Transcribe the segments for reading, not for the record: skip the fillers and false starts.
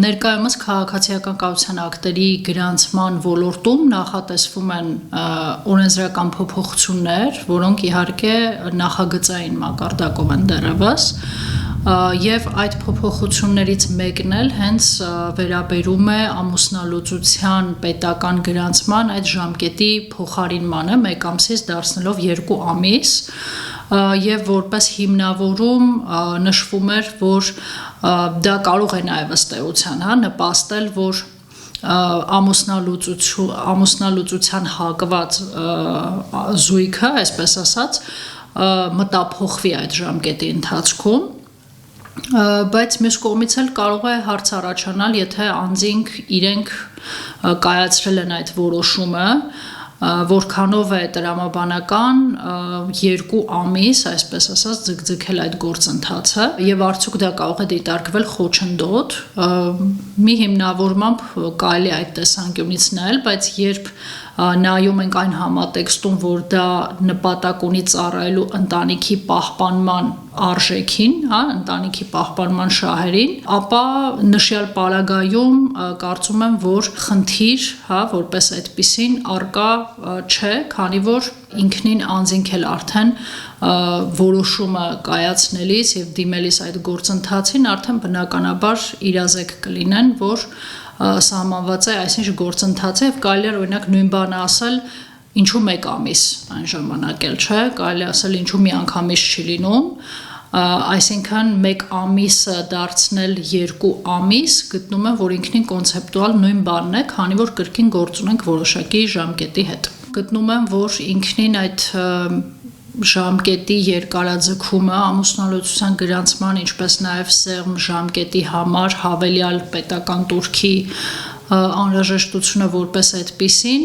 Ներկայումս քաղաքացիական կառավարության ակտերի գրանցման ոլորտում նախատեսվում են օրենսդրական փոփոխություններ, որոնք իհարկե նախագծային մակարդակով են դեռևս, եւ այդ փոփոխություններից մեկն էլ հենց վերաբերում է ամուսնալուծության պետական գրանցման այդ ժամկետի փոխարինմանը 1 ամսից դարձնելով 2 ամիս, եւ որպես հիմնավորում նշվում էր, որ դա կարող է նաեւ ըստ էության նպաստել, որ ամուսնալուծության հակված զույգը, այսպես ասած, մտափոխվի այդ ժամկետի ընթացքում, բայց մյուս կողմից էլ կարող է հարց առաջանալ, եթե անձինք իրենք կայացրել են այդ որոշումը, որքանով է տրամաբանական 2 ամիս, այսպես ասած, ձգձգել այդ գործընթացը եւ արդյոք դա կարող է դիտարկվել խոչընդոտ, մի հիմնավորմամբ կարելի է այդ տեսանկյունից նայել, բայց երբ նայում ենք այն համատեքստում, որ դա նպատակ ունի ծառայելու ընտանիքի պահպանման արժեքին, ընտանիքի պահպանման շահերին, ապա նշյալ պարագայում կարծում եմ, որ խնդիր, որպես այդպիսին արկա չէ, քանի որ ինքնին անձինք էլ արդեն որոշումը կայացնելիս եւ դիմելիս այդ գործընթացին արդեն բնականաբար իրազեկ կլինեն, որ սահմանված է այսինչ գործընթացը եւ կարելի է օրինակ նույն բանը ասել ինչու 1 ամիս այն ժամանակ էլ չէ, կարելի ասել ինչու մի անգամից չի լինում, այսինքն 1 ամիսը դարձնել 2 ամիս գտնում եմ, որ ինքնին կոնցեպտուալ նույն բանն է, քանի որ կրկին գործ ունենք որոշակի ժամկետի հետ։ Գտնում եմ, որ ինքնին այդ ժամկետի երկարաձգումը ամուսնալուծության գրանցման, ինչպես նաև սեղմ ժամկետի համար հավելյալ պետական տուրքի անհրաժեշտությունը որպես այդպիսին,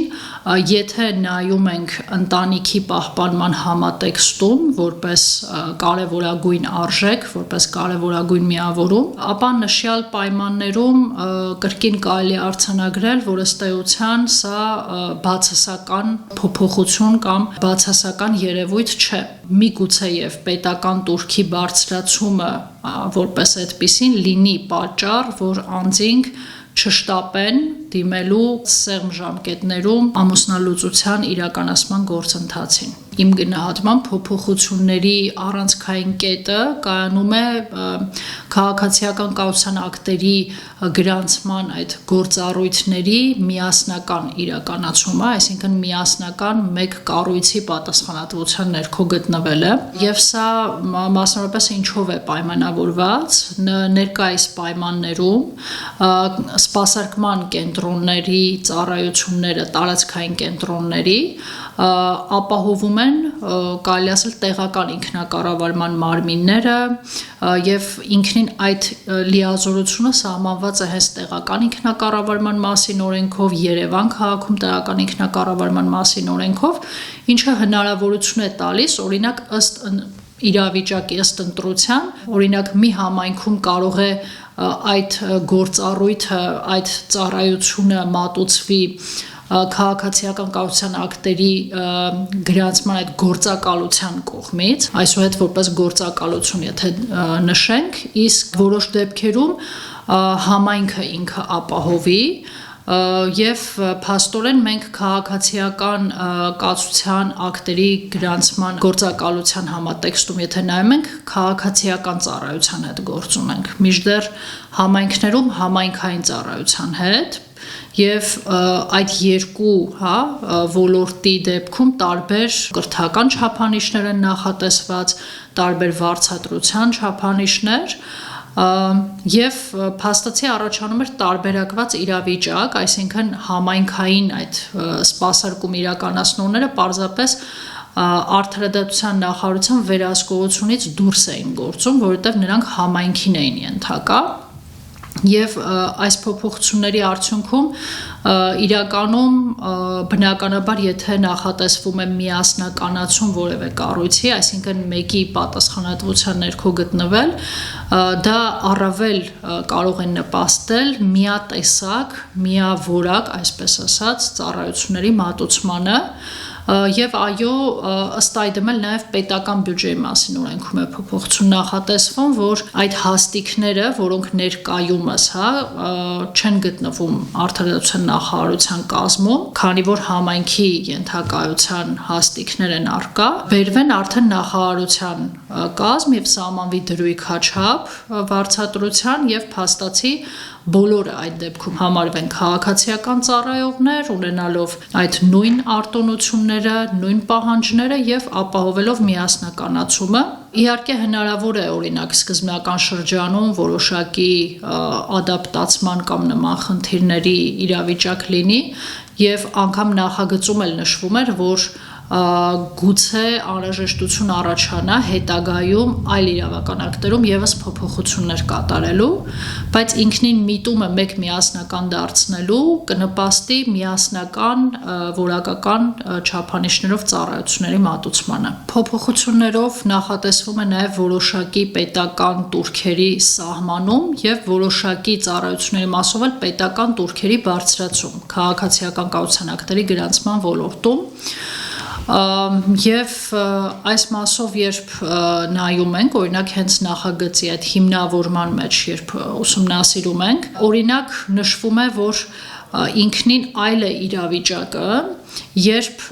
եթե նայում ենք ընտանիքի պահպանման համատեքստում որպես կարևորագույն արժեք, որպես կարևորագույն միավորում, ապա նշյալ պայմաններում կրկին կարելի է արձանագրել, որ ըստ էության սա բացասական փոփոխություն կամ բացասական երևույթ չէ։ Միգուցեև պետական տուրքի բարձրացումը որպես այդպիսին լինի պատճառ, որ անձինք չշտապեն դիմելու սեղմ ժամկետներում ամուսնալուծության իրականացման գործընթացին։ Իմ գնահատմամբ փոփոխությունների առանցքային կետը կայանում է քաղաքացիական կառավարության ակտերի գրանցման այդ գործառույթների միասնական իրականացումը, այսինքն միասնական մեկ կառույցի պատասխանատվության ներքո գտնվելը, եւ սա մասնավորապես ինչով է պայմանավորված, ներկայիս պայմաններում սպասարկման կենտրոնների ծառայությունները տարածքային կենտրոնների ապահովում են կարելի ասել տեղական ինքնակառավարման մարմինները եւ ինքնին այդ լիազորությունը սահմանված է հենց տեղական ինքնակառավարման մասին օրենքով, Երևան քաղաքում տեղական ինքնակառավարման մասին օրենքով, ինչը հնարավորություն է տալիս օրինակ ըստ իրավիճակի ըստ ընտրության, օրինակ մի համայնքում կարող է այդ գործառույթը, այդ ծառայությունը մատուցվի քաղաքացիական կառավարության ակտերի գրանցման այդ գործակալության կողմից, այսուհետ որպես գործակալություն եթե նշենք, իսկ որոշ դեպքերում համայնքը ինքը ապահովի եւ փաստորեն մենք քաղաքացիական կացության ակտերի գրանցման գործակալության համատեքստում եթե նայում ենք քաղաքացիական ծառայության հետ գործ ունենք մինչդեռ համայնքներում համայնքային ծառայության հետ եւ այդ երկու ոլորտի դեպքում տարբեր կրթական չափանիշներ են նախատեսված, տարբեր վարձատրության չափանիշներ եւ փաստացի առաջանում էր տարբերակված իրավիճակ, այսինքն համայնքային այդ սպասարկում իրականացնողները պարզապես արդարադատության նախարարության վերահսկողությունից դուրս էին գործում, որովհետեւ նրանք համայնքին էին ենթակա եւ այս փոփոխությունների արդյունքում իրականում բնականաբար եթե նախատեսվում է միասնականացում որևէ կառույցի, այսինքն մեկի պատասխանատվության ներքո գտնվել, դա առավել կարող է նպաստել միատեսակ, միավորակ, այսպես ասած, ծառայությունների մատուցմանը Եվ այո, ըստ այդմ էլ նաև պետական բյուջեի մասին օրենքում է փոփոխություն նախատեսվում, որ այդ հաստիքները, որոնք ներկայումս չեն գտնվում արդարադատության նախարարության կազմում, քանի որ համայնքի ենթակայության հաստիքներ են առկա, բերվեն արդեն նախարարության կազմ եւ սահմանվի դրույքաչափ վարձատրության եւ փաստացի բոլորը այդ դեպքում համարվեն քաղաքացիական ծառայողներ, ունենալով այդ նույն արտոնությունները, նույն պահանջները եւ ապահովելով միասնականացումը։ Իհարկե հնարավոր է օրինակ սկզբնական շրջանում որոշակի ադապտացման կամ նման խնդիրների իրավիճակ լինի եւ անգամ նախագծում էլ նշվում էր, որ գուցե անհրաժեշտություն առաջանա հետագայում այլ իրավական ակտերում եւս փոփոխություններ կատարելու, բայց ինքնին միտումը մեկ միասնական դարձնելու կնպաստի միասնական որակական չափանիշներով ծառայությունների մատուցմանը։ Փոփոխություններով նախատեսվում է նաեւ որոշակի պետական տուրքերի սահմանում եւ որոշակի ծառայությունների մասով էլ պետական տուրքերի բարձրացում քաղաքացիական կառուցության ակտերի գրանցման ոլորտում։ Եվ այս մասով երբ նայում ենք, օրինակ հենց նախագծի այդ հիմնավորման մեջ երբ ուսումնասիրում ենք, օրինակ նշվում է, որ ինքնին այլ է իրավիճակը, երբ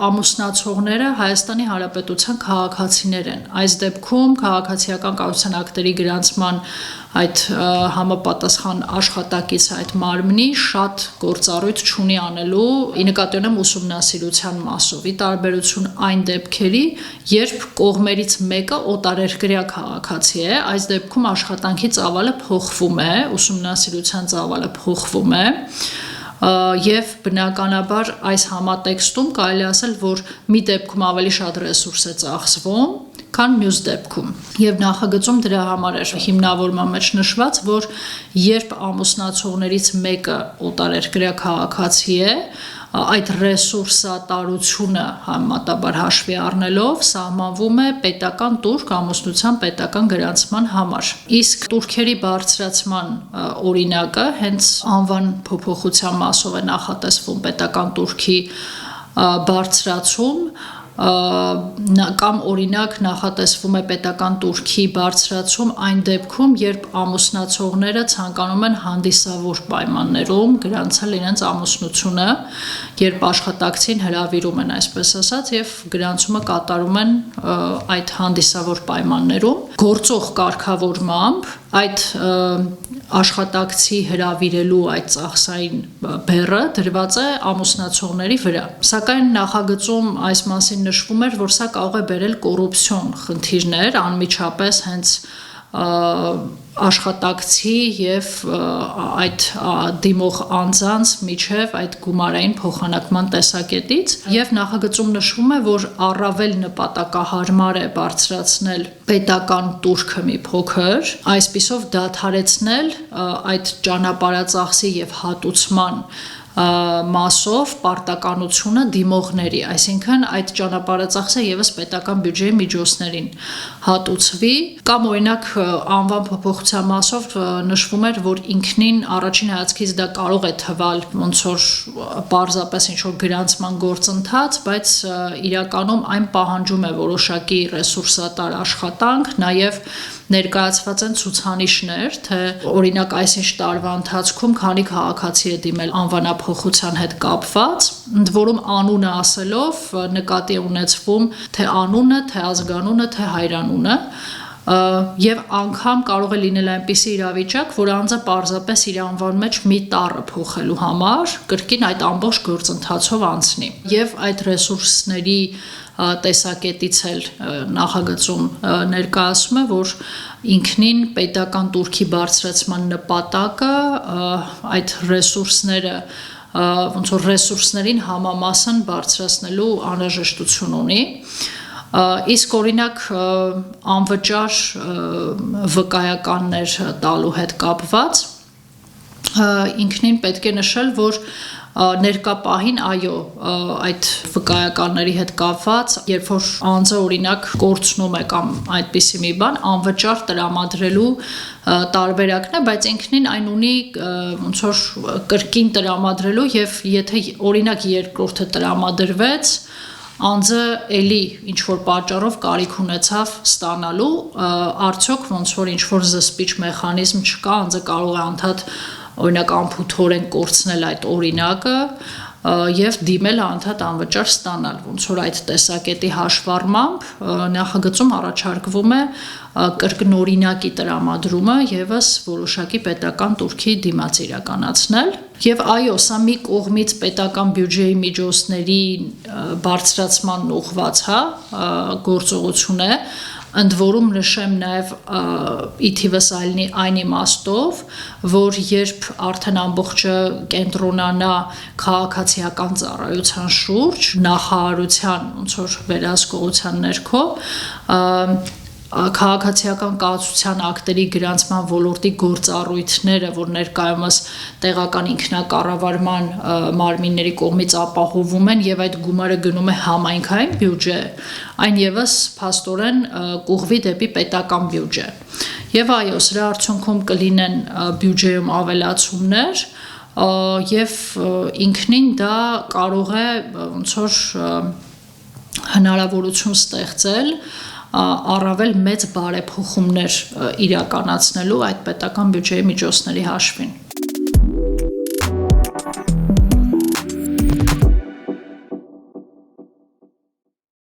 ամուսնացողները Հայաստանի Հանրապետության քաղաքացիներ են։ Այս դեպքում քաղաքացիական կառուցության ակտերի գրանցման այդ համապատասխան աշխատակից այդ մարմնի շատ գործառույթ չունի անելու, ի նկատի ունեմ ուսումնասիրության մասով, ի տարբերություն այն դեպքերի, երբ կողմերից մեկը օտարերկրյա քաղաքացի է, այս դեպքում աշխատանքի ծավալը փոխվում է, ուսումնասիրության ծավալը փոխվում է, եւ բնականաբար այս համատեքստում կարելի ասել, որ մի դեպքում ավելի շատ ռեսուրս է ծախսվում, քան մյուս դեպքում։ Եվ նախագծում դրա համար էր հիմնավորման մեջ նշված, որ երբ ամուսնացողներից մեկը օտարերկրյա քաղաքացի է, այդ ռեսուրսատարությունը համեմատաբար հաշվի առնելով սահմանվում է պետական տուրք ամուսնության պետական գրանցման համար։ Իսկ տուրքերի բարձրացման օրինակը հենց անվան փոփոխության մասով է նախատեսվում պետական տուրքի բարձրացում կամ օրինակ նախատեսվում է պետական տուրքի բարձրացում այն դեպքում, երբ ամուսնացողները ցանկանում են հանդիսավոր պայմաններում գրանցել իրենց ամուսնությունը, երբ աշխատակցին հրավիրում են, այսպես ասած, եւ գրանցումը կատարում են այդ հանդիսավոր պայմաններում, գործող կարգավորմամբ այդ աշխատակցի հրավիրելու այդ ծախսային բեռը դրված է ամուսնացողների վրա։ Սակայն նախագծում այս մասին նշվում էր, որ սա կարող է բերել կոռուպցիոն խնդիրներ, անմիջապես հենց աշխատակցի եւ այդ դիմող անձանց միջև այդ գումարային փոխանակման տեսակետից եւ նախագծում նշվում է, որ առավել նպատակահարմար է բարձրացնել պետական տուրքը մի փոքր, այսպիսով դադարեցնել այդ ճանապարհածախսի եւ հատուցման մասով պարտականությունը դիմողների, այսինքն այդ ճանապարհածախսը եւս պետական բյուջեի միջոցներին հատուցվի, կամ օրինակ անվան փոփոխության մասով նշվում էր, որ ինքնին առաջին հայացքից դա կարող է թվալ ոնց որ պարզապես ինչ որ գրանցման գործընթաց, բայց իրականում այն պահանջում է որոշակի ռեսուրսատար աշխատանք, նաեւ ներկայացված են ցուցանիշներ, թե օրինակ այսինչ տարվա ընթացքում քանի քաղաքացի է դիմել անվանափոխության հետ կապված, ընդ որում անունը ասելով նկատի ունեցվում թե անունը, թե ազգանունը, թե հայրանունը, եւ անգամ կարող է լինել այնպիսի իրավիճակ, որ անձը պարզապես իր անվան մեջ մի տառը փոխելու համար կրկին այդ ամբողջ գործընթացով անցնի։ Եվ այդ ռեսուրսների տեսակետից էլ նախագծում ներկայացում է, որ ինքնին պետական տուրքի բարձրացման նպատակը այդ ռեսուրսները ոնց որ ռեսուրսներին համամասն բարձրացնելու անհրաժեշտություն ունի։ Իսկ օրինակ անվճար վկայականներ տալու հետ կապված ինքնին պետք է նշել, որ ներկա պահին այո այդ վկայականների հետ կապված, երբ որ անձը օրինակ կորցնում է կամ այդպիսի մի բան, անվճար տրամադրելու տարբերակն է, բայց ինքնին այն ունի ոնց որ կրկին տրամադրելու եւ եթե օրինակ երկրորդը տրամադրվեց, անձը էլի ինչ որ պատճառով կարիք ունեցավ ստանալու, արդյոք ոնց որ ինչ որ զսպիչ մեխանիզմ չկա, անձը կարող է անդադ օրինակ անփութորեն կորցնել այդ օրինակը եւ դիմել անդադ անվճար ստանալ, ոնց որ այդ տեսակետի հաշվառմամբ նախագծում առաջարկվում է կրկնօրինակի տրամադրումը եւս որոշակի պետական տուրքի դիմաց իրականացնել եւ այո, սա մի կողմից պետական բյուջեի միջոցների բարձրացման ուղղված գործողություն է, ընդ որում նշեմ նաև ի թիվս այն իմաստով, որ երբ արդեն ամբողջը կենտրոնանա քաղաքացիական ծառայության շուրջ, նախարարության ոնց որ վերահսկողության ներքո, քաղաքացիական կայացության ակտերի գրանցման ոլորտի գործառույթները, որ ներկայումս տեղական ինքնակառավարման մարմինների կողմից ապահովում են եւ այդ գումարը գնում է համայնքային բյուջե, այն եւս փաստորեն կուղվի դեպի պետական բյուջե։ Եվ այո, սրա արդյունքում կլինեն բյուջեում ավելացումներ եւ ինքնին դա կարող է ոնց որ հնարավորություն ստեղծել առավել մեծ բարեփոխումներ իրականացնելու այդ պետական բյուջեի միջոցների հաշվին։